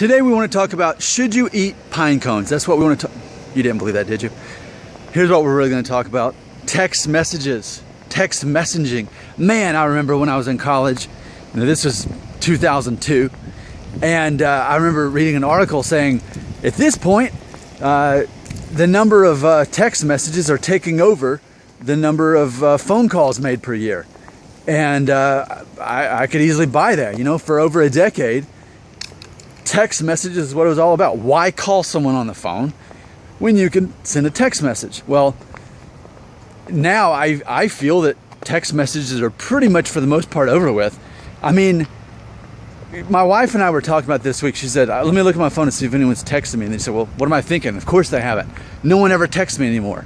Today we want to talk about, should you eat pine cones? That's what we want to talk. You didn't believe that, did you? Here's what we're really going to talk about. Text messages, text messaging. Man, I remember when I was in college, this was 2002, and I remember reading an article saying, at this point, the number of text messages are taking over the number of phone calls made per year. And I could easily buy that. You know, for over a decade, text messages is what it was all about. Why call someone on the phone when you can send a text message? Well, now I feel that text messages are pretty much, for the most part, over with. I mean, my wife and I were talking about this week. She said, let me look at my phone and see if anyone's texted me. And they said, well, what am I thinking? Of course they haven't. No one ever texts me anymore.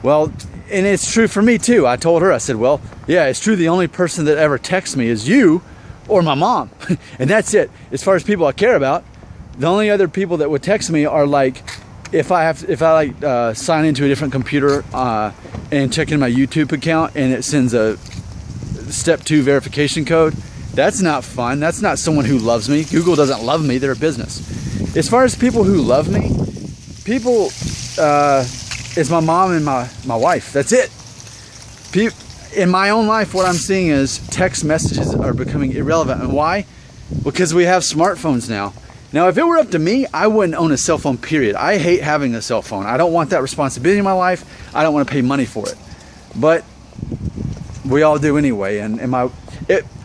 Well, and it's true for me too. I told her, I said, well, yeah, it's true. The only person that ever texts me is you or my mom. And that's it. As far as people I care about, the only other people that would text me are like, if I sign into a different computer and check in my YouTube account and it sends a step 2 verification code. That's not fun. That's not someone who loves me. Google doesn't love me. They're a business. As far as people who love me, people, it's my mom and my wife. That's it. In my own life, what I'm seeing is text messages are becoming irrelevant. And why? Because we have smartphones now. Now, if it were up to me, I wouldn't own a cell phone, period. I hate having a cell phone. I don't want that responsibility in my life. I don't want to pay money for it. But we all do anyway.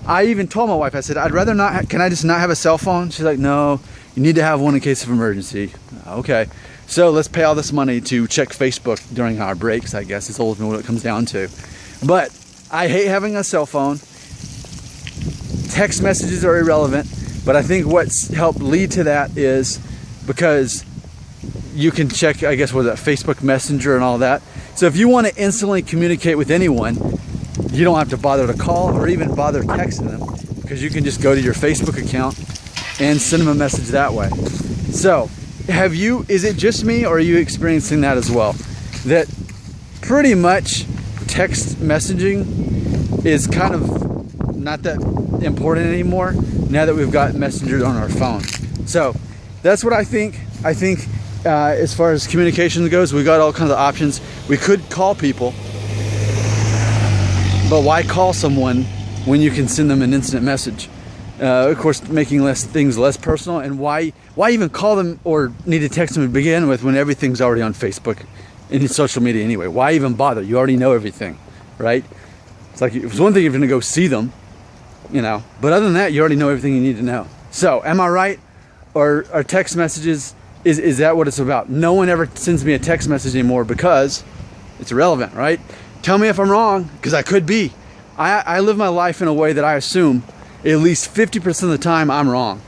I even told my wife, I said, I'd rather not, can I just not have a cell phone? She's like, no, you need to have one in case of emergency. Okay, so let's pay all this money to check Facebook during our breaks, I guess is ultimately what it comes down to. But I hate having a cell phone. Text messages are irrelevant, but I think what's helped lead to that is because you can check, I guess, what is that, Facebook Messenger and all that. So if you want to instantly communicate with anyone, you don't have to bother to call or even bother texting them, because you can just go to your Facebook account and send them a message that way. So, is it just me, or are you experiencing that as well? That pretty much text messaging is kind of not that important anymore now that we've got Messenger on our phone. So, that's what I think. I think as far as communication goes, we got all kinds of options. We could call people, but why call someone when you can send them an instant message? Of course, making things less personal. And why even call them or need to text them to begin with when everything's already on Facebook and social media anyway? Why even bother? You already know everything, right? It's like, it's one thing if you're gonna go see them, you know, but other than that, you already know everything you need to know. So, am I right? Or are text messages, is that what it's about? No one ever sends me a text message anymore because it's irrelevant, right? Tell me if I'm wrong, because I could be. I live my life in a way that I assume at least 50% of the time I'm wrong.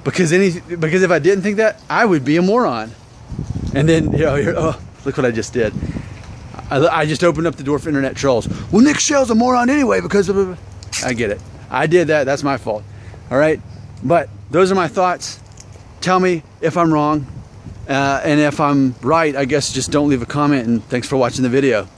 Because if I didn't think that, I would be a moron. And then, oh, look what I just did. I just opened up the door for internet trolls. Well, Nick Shell's a moron anyway because of... I get it. I did that. That's my fault. All right? But those are my thoughts. Tell me if I'm wrong. And if I'm right, I guess just don't leave a comment. And thanks for watching the video.